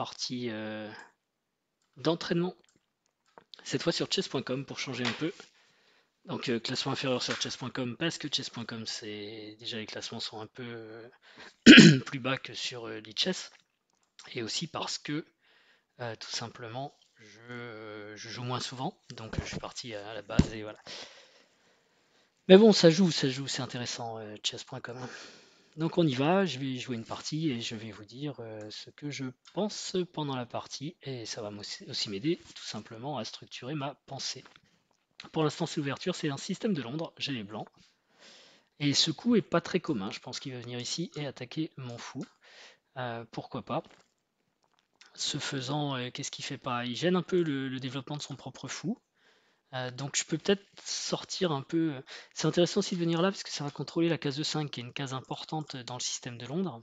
partie d'entraînement, cette fois sur chess.com pour changer un peu. Donc classement inférieur sur chess.com parce que chess.com, c'est déjà les classements sont un peu plus bas que sur Lichess, et aussi parce que tout simplement je joue moins souvent, donc je suis parti à la base et voilà. Mais bon, ça joue, c'est intéressant chess.com. Donc on y va, je vais jouer une partie et je vais vous dire ce que je pense pendant la partie, et ça va aussi m'aider tout simplement à structurer ma pensée. Pour l'instant c'est l'ouverture, c'est un système de Londres, j'ai les blancs. Et ce coup est pas très commun, je pense qu'il va venir ici et attaquer mon fou. Pourquoi pas. Ce faisant, qu'est-ce qu'il fait pas? Il gêne un peu le développement de son propre fou. Donc je peux peut-être sortir un peu. C'est intéressant aussi de venir là parce que ça va contrôler la case E5 qui est une case importante dans le système de Londres.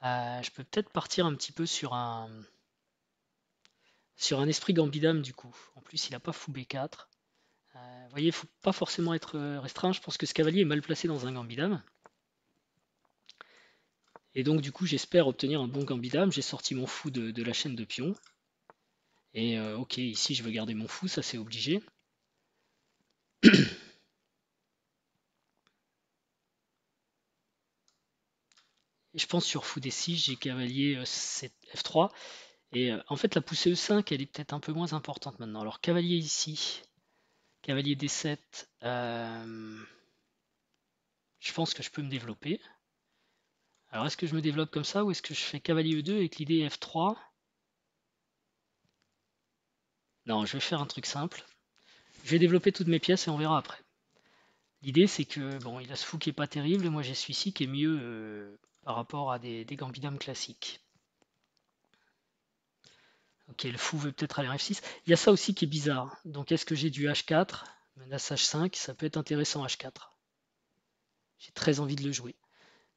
Je peux peut-être partir un petit peu sur un esprit gambidam du coup. En plus il n'a pas fou B4. Vous voyez, il ne faut pas forcément être restreint. Je pense que ce cavalier est mal placé dans un gambidam. Et donc du coup j'espère obtenir un bon gambidam. J'ai sorti mon fou de la chaîne de pions. Et ok, ici je veux garder mon fou, ça c'est obligé. Et je pense sur fou D6, j'ai cavalier F3. Et en fait la poussée E5 elle est peut-être un peu moins importante maintenant. Alors cavalier ici, cavalier D7, je pense que je peux me développer. Alors est-ce que je me développe comme ça ou est-ce que je fais cavalier E2 avec l'idée F3? Non, je vais faire un truc simple. Je vais développer toutes mes pièces et on verra après. L'idée c'est que, bon, il a ce fou qui est pas terrible, et moi j'ai celui-ci qui est mieux par rapport à des gambidams classiques. Ok, le fou veut peut-être aller en F6. Il y a ça aussi qui est bizarre. Donc est-ce que j'ai du H4? Menace H5, ça peut être intéressant H4. J'ai très envie de le jouer.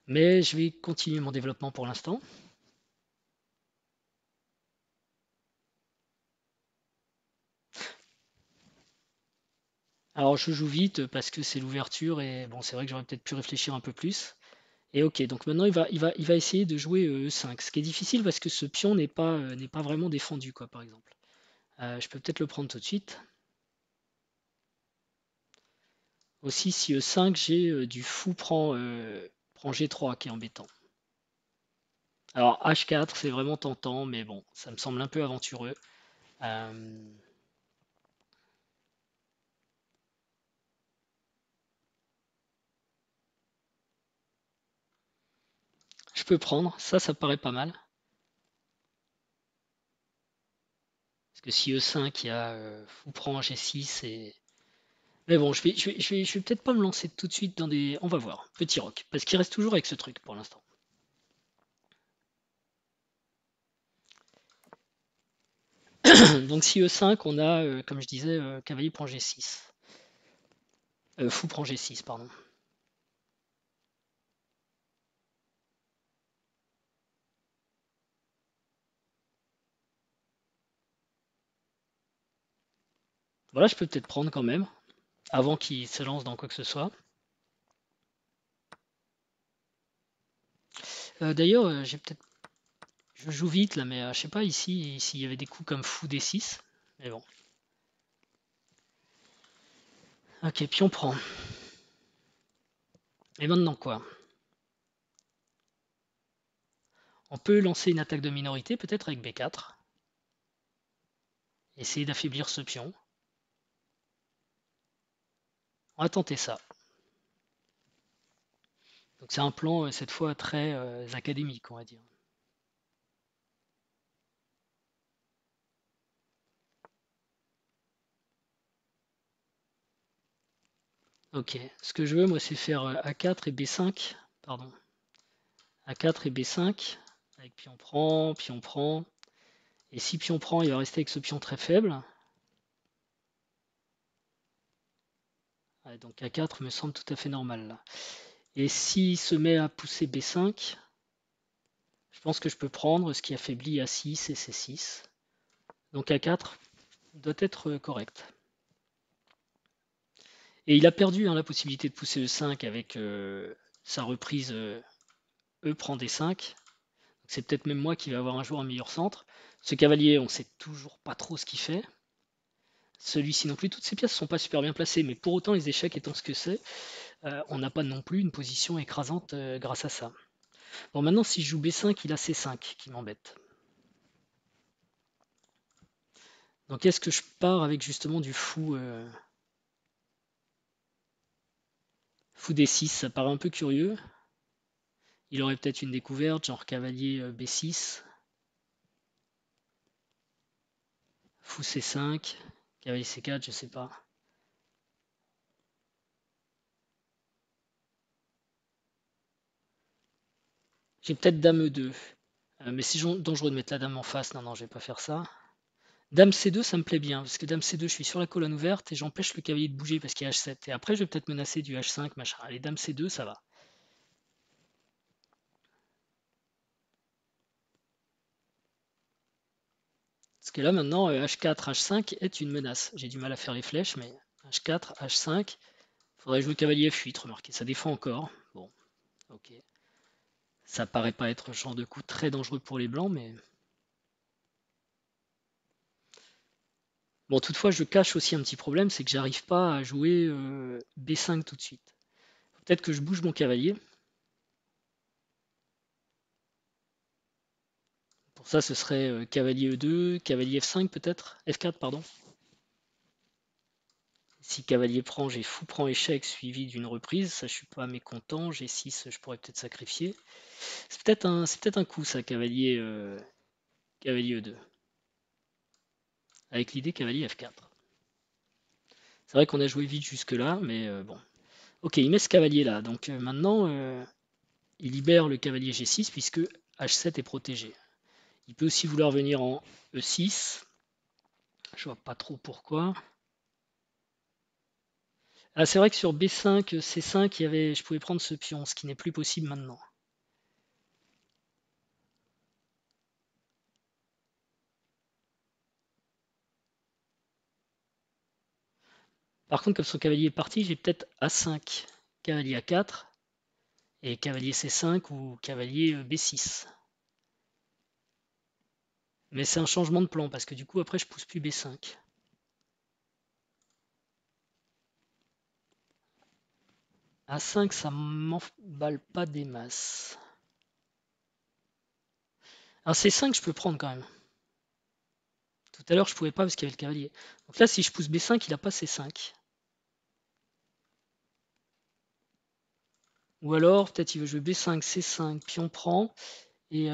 Mais je vais continuer mon développement pour l'instant. Alors je joue vite parce que c'est l'ouverture et bon, c'est vrai que j'aurais peut-être pu réfléchir un peu plus. Et ok, donc maintenant il va essayer de jouer E5, ce qui est difficile parce que ce pion n'est pas vraiment défendu, quoi, par exemple. Je peux peut-être le prendre tout de suite. Aussi, si E5, j'ai du fou prend G3 qui est embêtant. Alors H4, c'est vraiment tentant, mais bon, ça me semble un peu aventureux. Je peux prendre, ça paraît pas mal. Parce que si E5, il y a fou prend G6 et... Mais bon, je vais peut-être pas me lancer tout de suite dans des... On va voir, petit rock, parce qu'il reste toujours avec ce truc pour l'instant. Donc si E5, on a, comme je disais, cavalier prend G6. Fou prend G6, pardon. Voilà, je peux peut-être prendre quand même, avant qu'il se lance dans quoi que ce soit. D'ailleurs, j'ai peut-être... Je joue vite là, mais je sais pas ici s'il y avait des coups comme fou D6. Mais bon. Ok, pion prend. Et maintenant quoi? On peut lancer une attaque de minorité, peut-être avec B4. Essayer d'affaiblir ce pion. On va tenter ça. Donc c'est un plan, cette fois, très académique, on va dire. Ok, ce que je veux, moi, c'est faire A4 et B5. Pardon. A4 et B5. Avec pion prend, pion prend. Et si pion prend, il va rester avec ce pion très faible. Ouais, donc A4 me semble tout à fait normal là. Et s'il se met à pousser B5, je pense que je peux prendre ce qui affaiblit A6 et C6. Donc A4 doit être correct. Et il a perdu, hein, la possibilité de pousser E5 avec sa reprise E prend D5. C'est peut-être même moi qui vais avoir un jour un meilleur centre. Ce cavalier, on sait toujours pas trop ce qu'il fait. Celui-ci non plus, toutes ces pièces ne sont pas super bien placées, mais pour autant, les échecs étant ce que c'est, on n'a pas non plus une position écrasante grâce à ça. Bon, maintenant, si je joue B5, il a C5 qui m'embête. Donc, est-ce que je pars avec justement du fou, fou D6? Ça paraît un peu curieux. Il aurait peut-être une découverte, genre cavalier B6, fou C5, cavalier C4, je sais pas. J'ai peut-être dame E2. Mais c'est dangereux de mettre la dame en face. Non, non, je vais pas faire ça. Dame C2, ça me plaît bien, parce que dame C2, je suis sur la colonne ouverte et j'empêche le cavalier de bouger parce qu'il y a H7. Et après, je vais peut-être menacer du H5, machin. Allez, dame C2, ça va. Parce que là, maintenant, H4, H5 est une menace. J'ai du mal à faire les flèches, mais H4, H5. Faudrait jouer cavalier F8, remarquez, ça défend encore. Bon, ok. Ça paraît pas être le genre de coup très dangereux pour les blancs, mais... Bon, toutefois, je cache aussi un petit problème, c'est que j'arrive pas à jouer B5 tout de suite. Peut-être que je bouge mon cavalier. Pour ça, ce serait cavalier E2, cavalier F5 peut-être, F4 pardon. Si cavalier prend, j'ai fou prend échec suivi d'une reprise, ça je suis pas mécontent, G6 je pourrais peut-être sacrifier. C'est peut-être un coup ça, cavalier E2. Avec l'idée cavalier F4. C'est vrai qu'on a joué vite jusque là, mais bon. Ok, il met ce cavalier là, donc maintenant il libère le cavalier G6 puisque H7 est protégé. Il peut aussi vouloir venir en E6. Je vois pas trop pourquoi. Ah, c'est vrai que sur B5, C5, je pouvais prendre ce pion, ce qui n'est plus possible maintenant. Par contre, comme son cavalier est parti, j'ai peut-être A5, cavalier A4, et cavalier C5 ou cavalier B6. Mais c'est un changement de plan, parce que du coup, après, je pousse plus B5. A5, ça m'emballe pas des masses. Un C5, je peux prendre quand même. Tout à l'heure, je pouvais pas parce qu'il y avait le cavalier. Donc là, si je pousse B5, il n'a pas C5. Ou alors, peut-être il veut jouer B5, C5, pion prend, et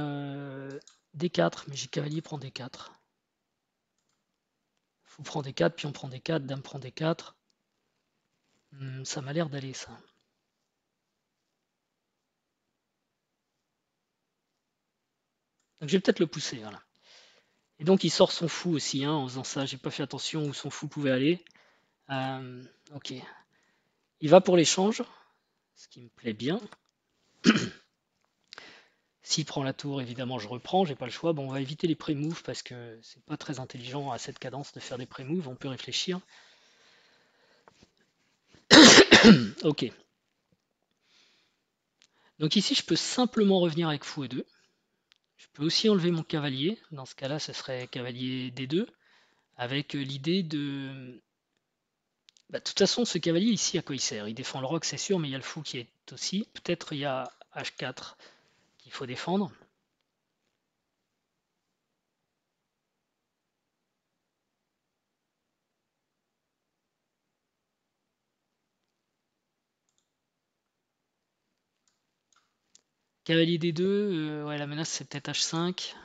D4, mais j'ai cavalier prend D4. Fou prend D4, pion prend D4, dame prend D4. Ça m'a l'air d'aller ça. Donc je vais peut-être le pousser, voilà. Et donc il sort son fou aussi, hein, en faisant ça. J'ai pas fait attention où son fou pouvait aller. Ok. Il va pour l'échange, ce qui me plaît bien. S'il prend la tour, évidemment, je reprends, j'ai pas le choix. Bon, on va éviter les pré-moves parce que c'est pas très intelligent à cette cadence de faire des pré-moves. On peut réfléchir. Ok. Donc ici, je peux simplement revenir avec fou E2. Je peux aussi enlever mon cavalier. Dans ce cas-là, ce serait cavalier D2. Avec l'idée de... Bah, de toute façon, ce cavalier ici, à quoi il sert? Il défend le roc, c'est sûr, mais il y a le fou qui est aussi. Peut-être il y a H4 qu'il faut défendre. Cavalier D2, ouais, la menace c'est peut-être H5.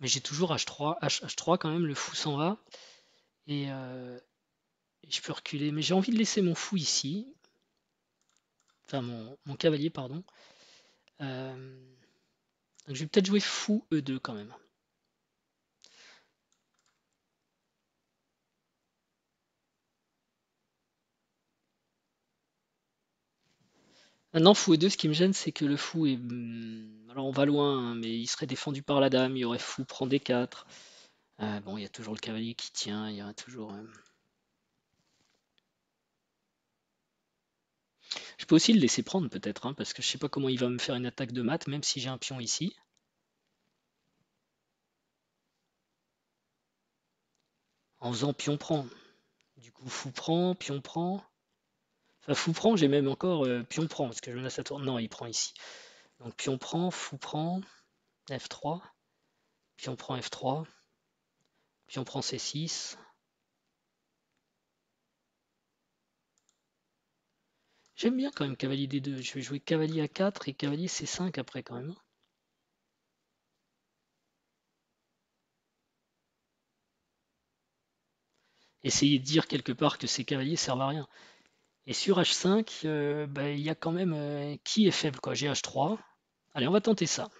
Mais j'ai toujours H3, H3 quand même, le fou s'en va. Et, je peux reculer. Mais j'ai envie de laisser mon fou ici. Enfin, mon cavalier, pardon. Donc je vais peut-être jouer fou E2 quand même. Maintenant, fou E2, ce qui me gêne, c'est que le fou est... Alors on va loin, hein, mais il serait défendu par la dame. Il y aurait fou prend D4. Bon, il y a toujours le cavalier qui tient. Il y a toujours... Je peux aussi le laisser prendre peut-être, hein, parce que je sais pas comment il va me faire une attaque de mat, même si j'ai un pion ici. En faisant pion prend. Du coup, fou prend, pion prend. Enfin, fou prend, j'ai même encore pion prend, parce que je menace la tour. Non, il prend ici. Donc pion prend, fou prend, F3, pion prend F3, pion prend C6. J'aime bien quand même cavalier D2. Je vais jouer cavalier A4 et cavalier C5 après quand même. Essayer de dire quelque part que ces cavaliers servent à rien. Et sur H5, bah, il y a quand même qui est faible quoi. J'ai H3. Allez, on va tenter ça.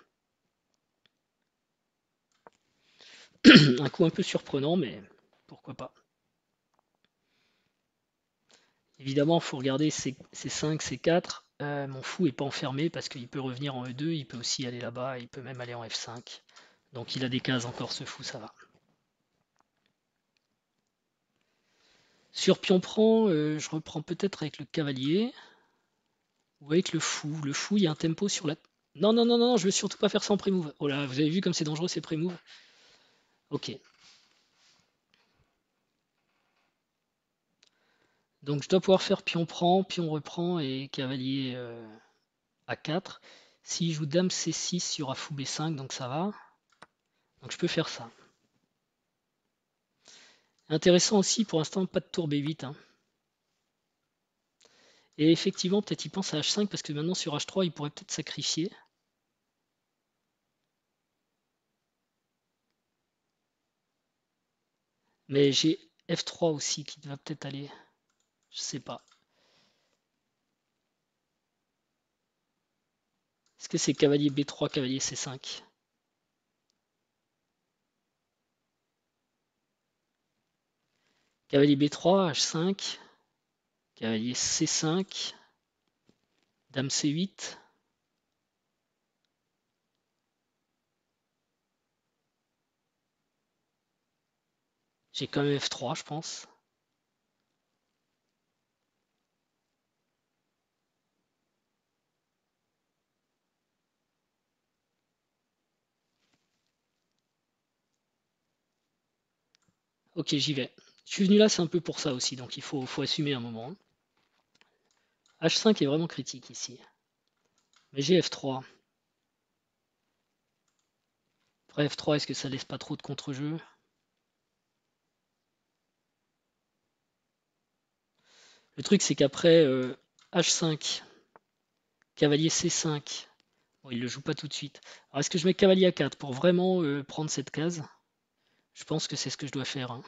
Un coup un peu surprenant, mais pourquoi pas. Évidemment, il faut regarder C5, C4. Mon fou n'est pas enfermé parce qu'il peut revenir en E2, il peut aussi aller là-bas, il peut même aller en F5. Donc il a des cases encore ce fou, ça va. Sur pion prend, je reprends peut-être avec le cavalier ou avec le fou. Le fou, il y a un tempo sur la... Non, non, non, non, je veux surtout pas faire ça en pré-move. Oh là, vous avez vu comme c'est dangereux ces pré-move. Ok. Donc je dois pouvoir faire pion prend, pion reprend et cavalier A4. S'il joue dame C6, il y aura fou B5, donc ça va. Donc je peux faire ça. Intéressant aussi, pour l'instant, pas de tour B8. Hein. Et effectivement, peut-être il pense à H5 parce que maintenant sur H3, il pourrait peut-être sacrifier. Mais j'ai F3 aussi qui va peut-être aller. Je sais pas. Est-ce que c'est cavalier B3, cavalier C5? Cavalier B3, H5, cavalier C5, dame C8. J'ai quand même F3, je pense. Ok, j'y vais. Je suis venu là, c'est un peu pour ça aussi, donc il faut assumer un moment. Hein. H5 est vraiment critique ici. Mais j'ai F3. Après F3, est-ce que ça laisse pas trop de contre-jeu? Le truc, c'est qu'après H5, cavalier C5, bon, il ne le joue pas tout de suite. Alors, est-ce que je mets cavalier A4 pour vraiment prendre cette case? Je pense que c'est ce que je dois faire. Hein.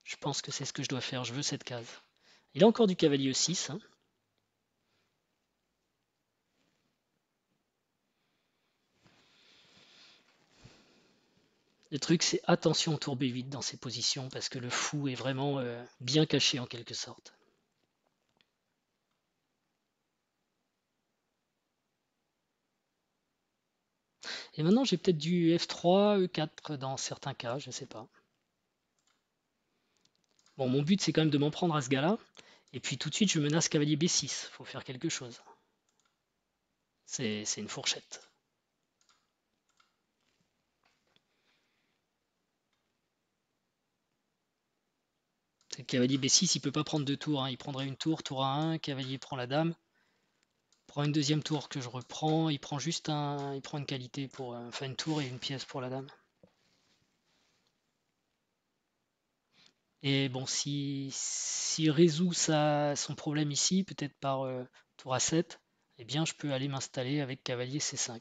Je pense que c'est ce que je dois faire. Je veux cette case. Il a encore du cavalier E6. Hein. Le truc, c'est attention au tour B8 dans ces positions parce que le fou est vraiment bien caché en quelque sorte. Et maintenant, j'ai peut-être du F3, E4 dans certains cas, je sais pas. Bon, mon but, c'est quand même de m'en prendre à ce gars-là. Et puis tout de suite, je menace cavalier B6. Faut faire quelque chose. C'est une fourchette. Le cavalier B6, il peut pas prendre deux tours. Hein. Il prendrait une tour, tour A1, cavalier prend la dame. Prend une deuxième tour que je reprends. Il prend juste un. Il prend une qualité pour. Enfin, une tour et une pièce pour la dame. Et bon, s'il résout son problème ici, peut-être par tour A7, eh bien je peux aller m'installer avec cavalier C5.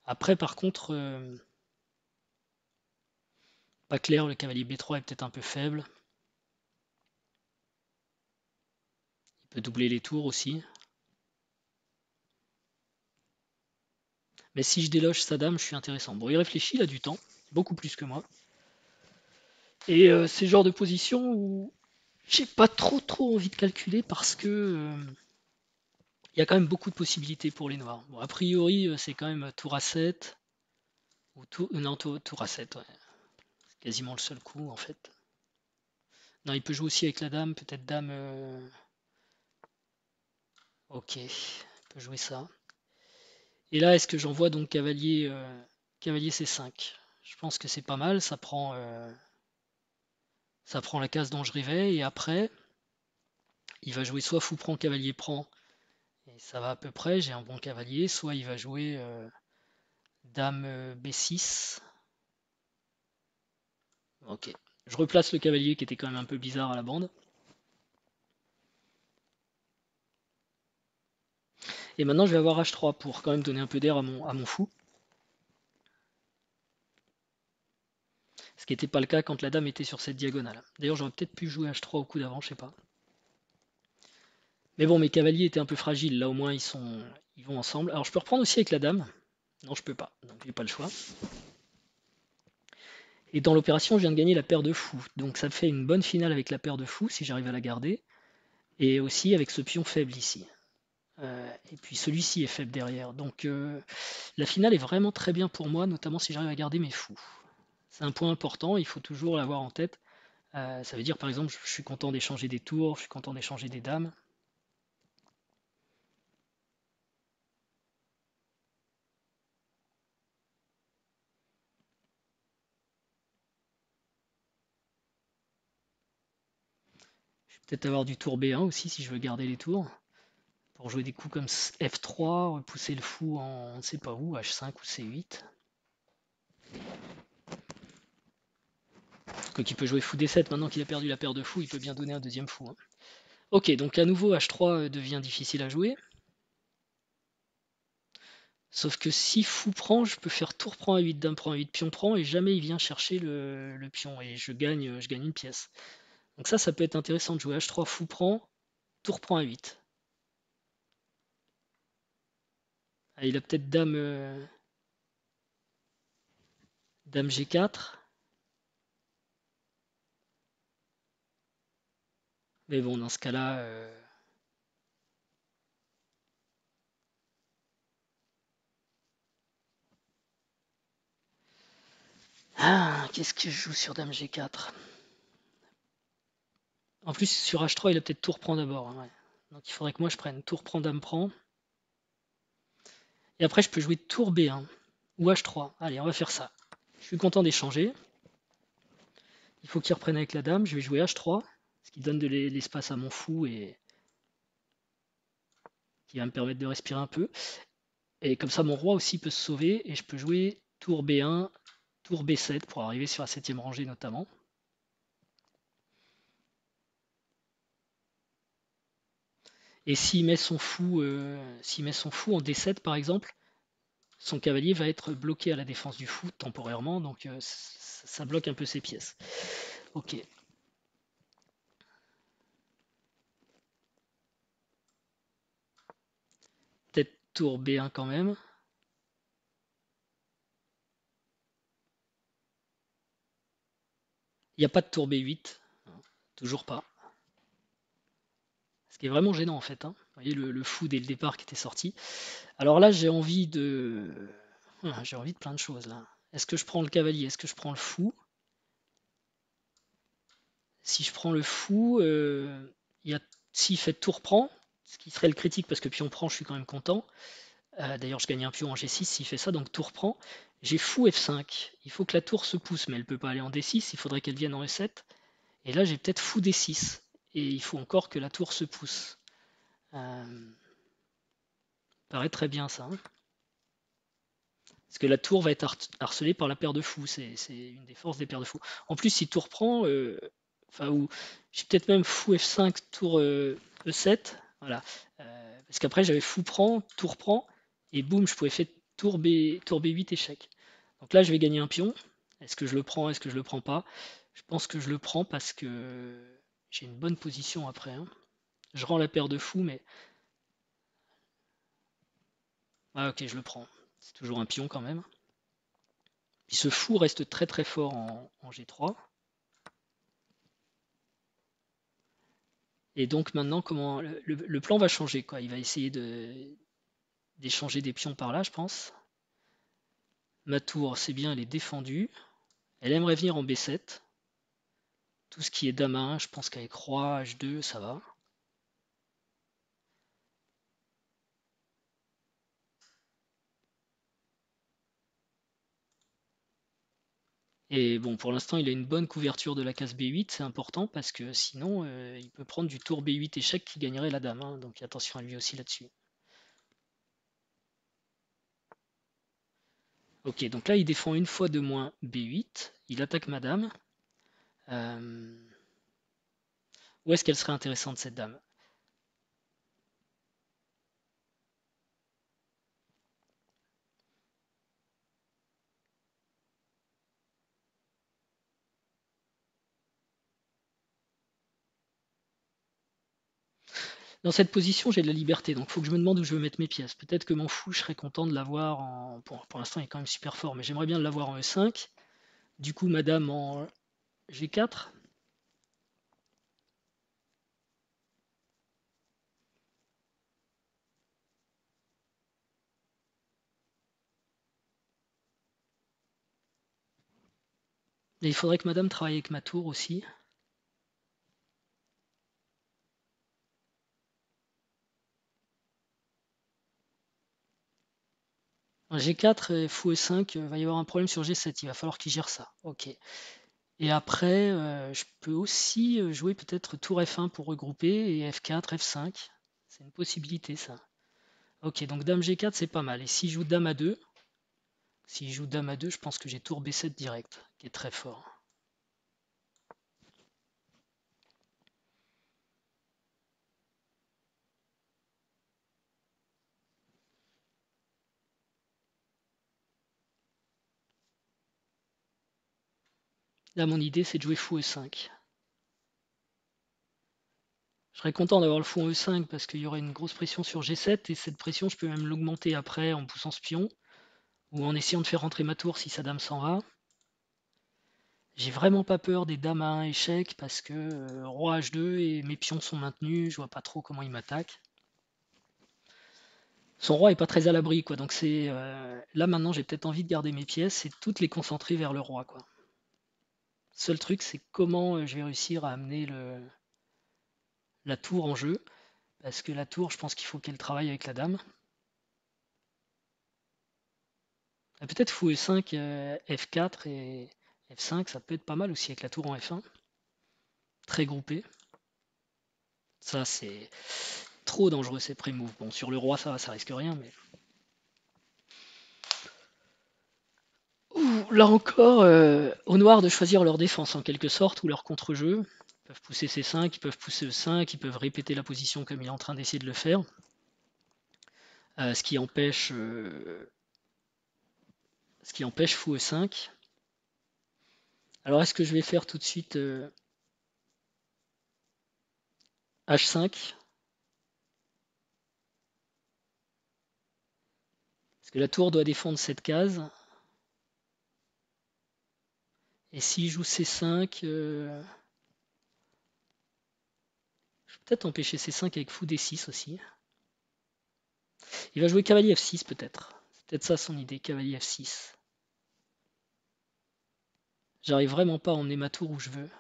Après, par contre, pas clair, le cavalier B3 est peut-être un peu faible. Il peut doubler les tours aussi. Mais si je déloge sa dame, je suis intéressant. Bon, il réfléchit, il a du temps, beaucoup plus que moi. Et c'est le genre de position où j'ai pas trop envie de calculer parce que il y a quand même beaucoup de possibilités pour les noirs. Bon, a priori, c'est quand même tour A7. Ou non, tour A7, ouais. C'est quasiment le seul coup en fait. Non, il peut jouer aussi avec la dame, peut-être dame. Ok, il peut jouer ça. Et là, est-ce que j'envoie donc cavalier C5? Je pense que c'est pas mal, ça prend la case dont je rêvais, et après, il va jouer soit fou prend, cavalier prend, et ça va à peu près, j'ai un bon cavalier, soit il va jouer dame B6. Ok, je replace le cavalier qui était quand même un peu bizarre à la bande. Et maintenant, je vais avoir H3 pour quand même donner un peu d'air à mon fou. Ce qui n'était pas le cas quand la dame était sur cette diagonale. D'ailleurs, j'aurais peut-être pu jouer H3 au coup d'avant, je sais pas. Mais bon, mes cavaliers étaient un peu fragiles. Là, au moins, ils vont ensemble. Alors, je peux reprendre aussi avec la dame. Non, je peux pas. Donc, j'ai pas le choix. Et dans l'opération, je viens de gagner la paire de fous. Donc, ça me fait une bonne finale avec la paire de fous, si j'arrive à la garder. Et aussi avec ce pion faible ici. Et puis, celui-ci est faible derrière. Donc, la finale est vraiment très bien pour moi, notamment si j'arrive à garder mes fous. C'est un point important, il faut toujours l'avoir en tête. Ça veut dire, par exemple, je suis content d'échanger des tours, je suis content d'échanger des dames. Je vais peut-être avoir du tour B1 aussi si je veux garder les tours. Pour jouer des coups comme F3, repousser le fou en on ne sait pas où, H5 ou C8. Quoiqu'il peut jouer fou D7, maintenant qu'il a perdu la paire de fous, il peut bien donner un deuxième fou. Hein. Ok, donc à nouveau H3 devient difficile à jouer. Sauf que si fou prend, je peux faire tour prend A8, dame prend A8, pion prend, et jamais il vient chercher le pion, et je gagne une pièce. Donc ça peut être intéressant de jouer H3, fou prend, tour prend A8. Ah, il a peut-être dame G4. Mais bon, dans ce cas-là, qu'est-ce que je joue sur dame G4? En plus, sur H3, il a peut-être tour prend d'abord. Hein, ouais. Donc il faudrait que moi je prenne tour prend, dame prend. Et après, je peux jouer tour B1 ou H3. Allez, on va faire ça. Je suis content d'échanger. Il faut qu'il reprenne avec la dame. Je vais jouer H3, ce qui donne de l'espace à mon fou et qui va me permettre de respirer un peu. Et comme ça, mon roi aussi peut se sauver. Et je peux jouer tour B1, tour B7 pour arriver sur la 7ème rangée notamment. Et s'il met son fou en D7 par exemple, son cavalier va être bloqué à la défense du fou temporairement, donc ça bloque un peu ses pièces. Ok. Peut-être tour B1 quand même. Il n'y a pas de tour B8. Toujours pas. Ce qui est vraiment gênant en fait. Hein. Vous voyez le fou dès le départ qui était sorti. Alors là, j'ai envie de plein de choses là. Est-ce que je prends le cavalier? Est-ce que je prends le fou? Si je prends le fou, s'il fait tour prend, ce qui serait le critique parce que pion prend, je suis quand même content. D'ailleurs, je gagne un pion en G6 s'il fait ça, donc tour prend. J'ai fou F5. Il faut que la tour se pousse, mais elle ne peut pas aller en D6. Il faudrait qu'elle vienne en E7. Et là, j'ai peut-être fou D6. Et il faut encore que la tour se pousse. Paraît très bien ça. Hein. Parce que la tour va être harcelée par la paire de fous. C'est une des forces des paires de fous. En plus, si tour prend, ou j'ai peut-être même fou F5, tour E7. Voilà. Parce qu'après, j'avais fou prend, tour prend. Et boum, je pouvais faire tour B8 échec. Donc là, je vais gagner un pion. Est-ce que je le prends? Est-ce que je le prends pas? Je pense que je le prends parce que j'ai une bonne position après. Hein. Je rends la paire de fous, mais... Ah ok, je le prends. C'est toujours un pion quand même. Puis ce fou reste très très fort en G3. Et donc maintenant, comment le plan va changer, quoi. Il va essayer d'échanger des pions par là, je pense. Ma tour, c'est bien, elle est défendue. Elle aimerait venir en B7. Tout ce qui est dame 1, je pense qu'avec roi, H2, ça va. Et bon, pour l'instant, il a une bonne couverture de la case B8, c'est important parce que sinon, il peut prendre du tour B8 échec qui gagnerait la dame, hein, donc attention à lui aussi là-dessus. Ok, donc là, il défend une fois de moins B8, il attaque ma dame. Où est-ce qu'elle serait intéressante cette dame? Dans cette position, j'ai de la liberté, donc il faut que je me demande où je veux mettre mes pièces. Peut-être que mon fou, je serais content de l'avoir en... Pour l'instant, il est quand même super fort, mais j'aimerais bien l'avoir en E5. Du coup, madame en G4. Et il faudrait que madame travaille avec ma tour aussi. En G4, fou E5, il va y avoir un problème sur G7, il va falloir qu'il gère ça. Ok. Et après, je peux aussi jouer peut-être tour F1 pour regrouper et F4, F5. C'est une possibilité ça. Ok, donc dame G4, c'est pas mal. Et s'il joue dame A2, s'il joue dame A2, je pense que j'ai tour B7 direct, qui est très fort. Là, mon idée, c'est de jouer fou E5. Je serais content d'avoir le fou en E5 parce qu'il y aurait une grosse pression sur G7 et cette pression, je peux même l'augmenter après en poussant ce pion ou en essayant de faire rentrer ma tour si sa dame s'en va. J'ai vraiment pas peur des dames à 1 échec parce que roi H2 et mes pions sont maintenus, je vois pas trop comment il m'attaque. Son roi est pas très à l'abri, quoi. Donc c'est là maintenant j'ai peut-être envie de garder mes pièces et toutes les concentrer vers le roi, quoi. Seul truc, c'est comment je vais réussir à amener la tour en jeu. Parce que la tour, je pense qu'il faut qu'elle travaille avec la dame. Peut-être fou E5, F4 et F5, ça peut être pas mal aussi avec la tour en F1. Très groupé. Ça, c'est trop dangereux ces pré-moves. Bon, sur le roi, ça va, ça risque rien, mais. Ouh, là encore, au noir de choisir leur défense en quelque sorte, ou leur contre-jeu. Ils peuvent pousser C5, ils peuvent pousser E5, ils peuvent répéter la position comme il est en train d'essayer de le faire. Ce qui empêche fou E5. Alors est-ce que je vais faire tout de suite H5? Parce que la tour doit défendre cette case. Et s'il joue C5, je vais peut-être empêcher C5 avec fou D6 aussi. Il va jouer cavalier F6 peut-être. C'est peut-être ça son idée, cavalier F6. J'arrive vraiment pas à emmener ma tour où je veux.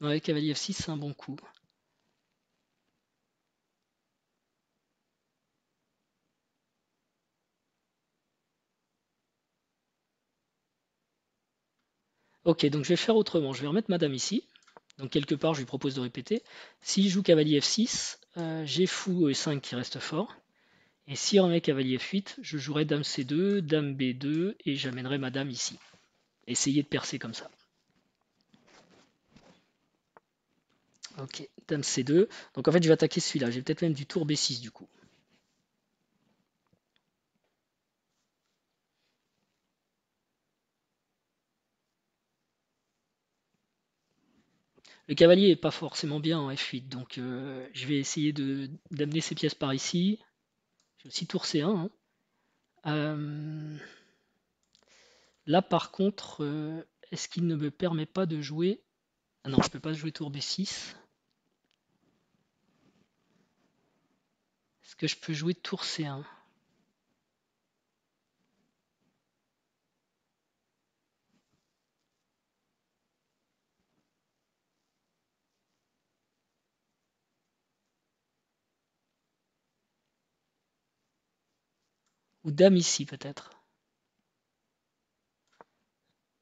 Ouais, cavalier F6, c'est un bon coup. Ok, donc je vais faire autrement. Je vais remettre madame ici. Donc quelque part, je lui propose de répéter. S'il joue cavalier F6, j'ai fou E5 qui reste fort. Et s'il remet cavalier F8, je jouerai dame C2, dame B2 et j'amènerai madame ici. Essayez de percer comme ça. Ok, dame C2. Donc en fait, je vais attaquer celui-là. J'ai peut-être même du tour B6 du coup. Le cavalier est pas forcément bien en F8, donc je vais essayer d'amener ses pièces par ici. J'ai aussi tour C1, hein. Là par contre, est-ce qu'il ne me permet pas de jouer Ah non, je peux pas jouer tour B6. Est-ce que je peux jouer tour C1? Ou dame ici peut-être?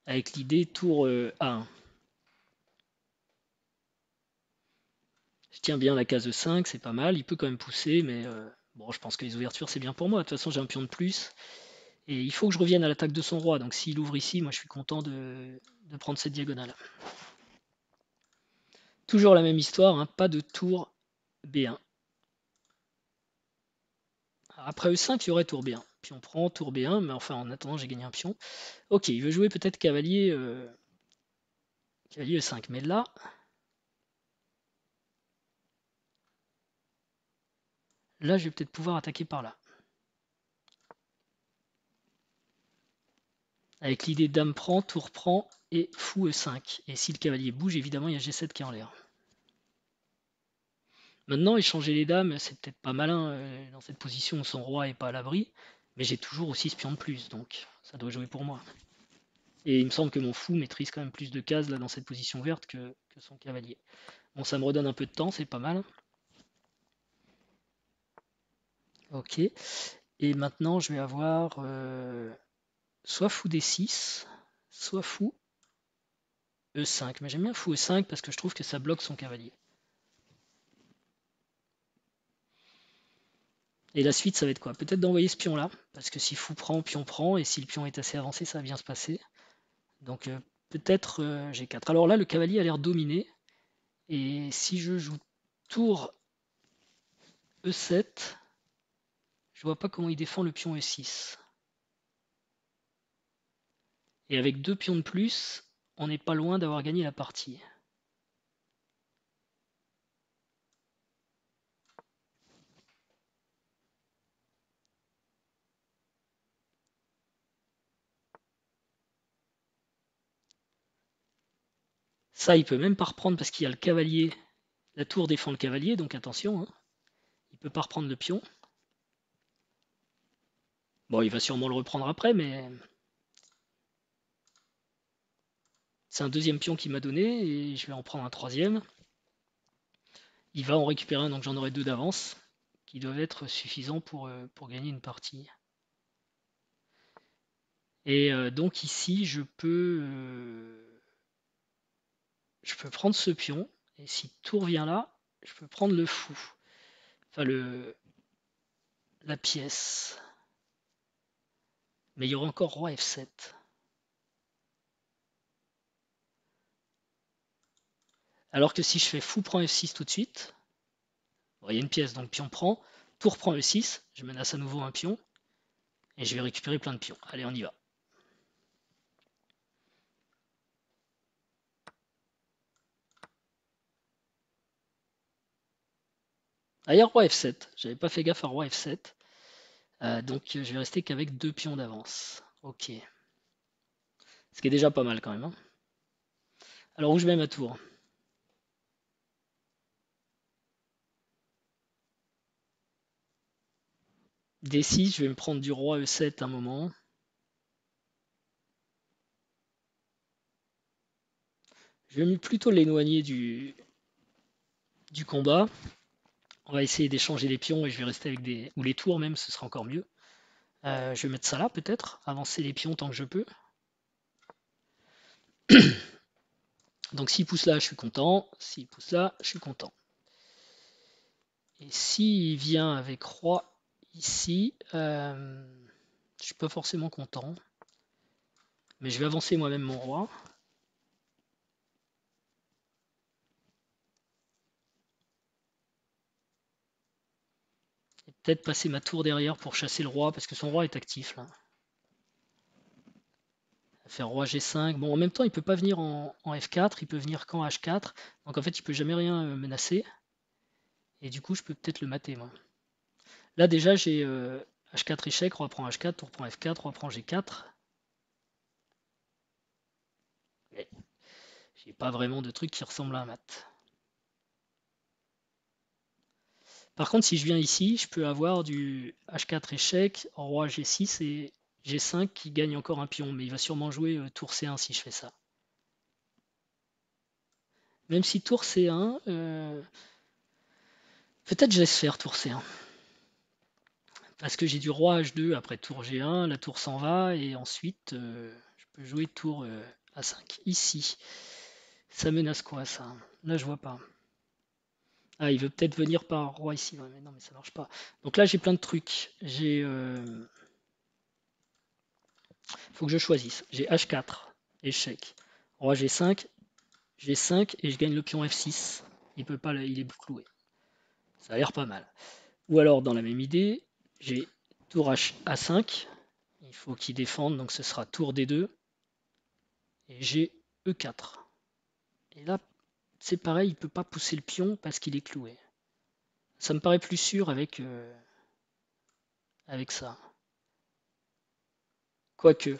Avec l'idée tour A1. Je tiens bien la case E5, c'est pas mal. Il peut quand même pousser, mais bon, je pense que les ouvertures, c'est bien pour moi. De toute façon, j'ai un pion de plus. Et il faut que je revienne à l'attaque de son roi. Donc s'il ouvre ici, moi, je suis content de prendre cette diagonale. Toujours la même histoire, hein, pas de tour B1. Après E5, il y aurait tour B1. Puis on prend tour B1, mais enfin, en attendant, j'ai gagné un pion. Ok, il veut jouer peut-être cavalier, cavalier E5. Mais là, je vais peut-être pouvoir attaquer par là. Avec l'idée dame prend, tour prend et fou E5. Et si le cavalier bouge, évidemment, il y a G7 qui est en l'air. Maintenant, échanger les dames, c'est peut-être pas malin dans cette position où son roi est pas à l'abri, mais j'ai toujours aussi ce pion de plus, donc ça doit jouer pour moi. Et il me semble que mon fou maîtrise quand même plus de cases là dans cette position verte que son cavalier. Bon, ça me redonne un peu de temps, c'est pas mal. Ok. Et maintenant, je vais avoir soit fou D6, soit fou E5. Mais j'aime bien fou E5 parce que je trouve que ça bloque son cavalier. Et la suite, ça va être quoi? Peut-être d'envoyer ce pion là, parce que si fou prend, et si le pion est assez avancé, ça va bien se passer. Donc peut-être G4. Alors là, le cavalier a l'air dominé, et si je joue tour E7, je vois pas comment il défend le pion E6. Et avec deux pions de plus, on n'est pas loin d'avoir gagné la partie. Ça, il peut même pas reprendre parce qu'il y a le cavalier. La tour défend le cavalier, donc attention. Hein. Il peut pas reprendre le pion. Bon, il va sûrement le reprendre après, mais c'est un deuxième pion qu'il m'a donné et je vais en prendre un troisième. Il va en récupérer un, donc j'en aurai deux d'avance, qui doivent être suffisants pour gagner une partie. Et donc ici, je peux prendre ce pion, et si tour vient là, je peux prendre le fou. Enfin, la pièce. Mais il y aura encore roi F7. Alors que si je fais fou prend F6 tout de suite, bon, il y a une pièce, donc pion prend, tour prend E6, je menace à nouveau un pion, et je vais récupérer plein de pions. Allez, on y va. Ah, il y a roi F7, j'avais pas fait gaffe à roi F7, donc je vais rester qu'avec deux pions d'avance. Ok. Ce qui est déjà pas mal quand même. Hein. Alors où je mets ma tour? D6, je vais me prendre du roi E7 un moment. Je vais plutôt l'éloigner du combat. On va essayer d'échanger les pions et je vais rester avec des... ou les tours même, ce sera encore mieux. Je vais mettre ça là peut-être, avancer les pions tant que je peux. Donc s'il pousse là, je suis content. S'il pousse là, je suis content. Et s'il vient avec roi ici, je suis pas forcément content. Mais je vais avancer moi-même mon roi. Et peut-être passer ma tour derrière pour chasser le roi, parce que son roi est actif là. Faire roi G5. Bon, en même temps, il peut pas venir en F4, il peut venir qu'en H4. Donc en fait, il peut jamais rien menacer. Et du coup, je peux peut-être le mater, moi. Là, déjà, j'ai H4 échec, roi prend H4, tour prend F4, roi prend G4. J'ai pas vraiment de truc qui ressemble à un mat. Par contre, si je viens ici, je peux avoir du H4 échec, roi G6 et G5 qui gagne encore un pion, mais il va sûrement jouer tour C1 si je fais ça. Même si tour C1, peut-être je laisse faire tour C1. Parce que j'ai du roi H2 après tour G1, la tour s'en va, et ensuite je peux jouer tour A5. Ici, ça menace quoi ça? Là je vois pas. Ah, il veut peut-être venir par roi ici, ouais, mais non mais ça marche pas. Donc là j'ai plein de trucs. Faut que je choisisse. J'ai H4, échec. Roi G5, G5 et je gagne le pion F6. Il peut pas, il est cloué. Ça a l'air pas mal. Ou alors dans la même idée, j'ai tour A5. Il faut qu'il défende, donc ce sera tour D2. Et j'ai E4. Et là, c'est pareil, il ne peut pas pousser le pion parce qu'il est cloué. Ça me paraît plus sûr avec ça. Quoique,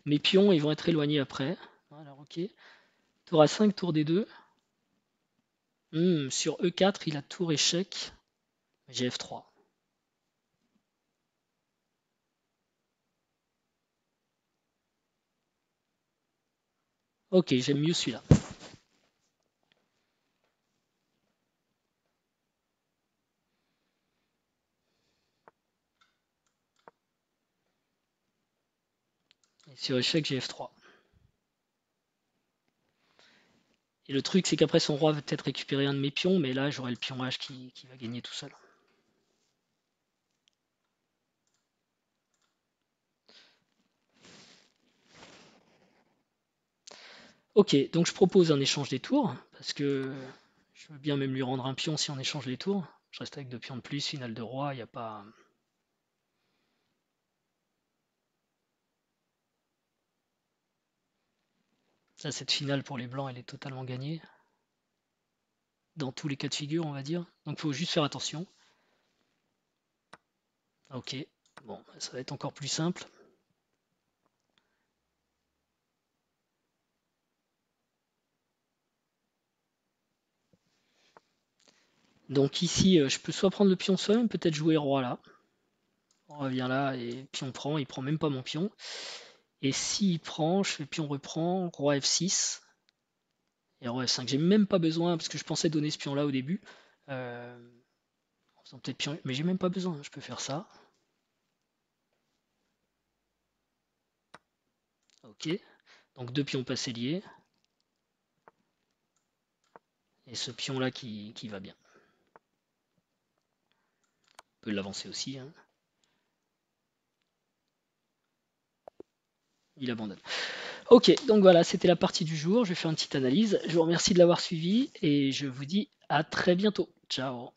mes pions, ils vont être éloignés après. Alors, ok. Tour A5, tour D2. Sur E4, il a tour échec. J'ai F3. Ok, j'aime mieux celui-là. Et sur échec, j'ai F3. Et le truc, c'est qu'après, son roi va peut-être récupérer un de mes pions, mais là, j'aurai le pion H qui va gagner tout seul. Ok, donc je propose un échange des tours, parce que je veux bien même lui rendre un pion si on échange les tours. Je reste avec 2 pions de plus, finale de roi, il n'y a pas... Ça, cette finale pour les blancs, elle est totalement gagnée. Dans tous les cas de figure, on va dire. Donc il faut juste faire attention. Ok, bon, ça va être encore plus simple. Donc ici, je peux soit prendre le pion seul, peut-être jouer roi là. On revient là et pion prend, il prend même pas mon pion. Et s'il prend, je fais pion reprend, roi F6 et roi F5. J'ai même pas besoin, parce que je pensais donner ce pion là au début. En faisant peut-être pion, mais j'ai même pas besoin, je peux faire ça. Ok, donc 2 pions passés liés. Et ce pion là qui va bien. On peut l'avancer aussi. Hein. Il abandonne. Ok, donc voilà, c'était la partie du jour. Je vais faire une petite analyse. Je vous remercie de l'avoir suivi et je vous dis à très bientôt. Ciao.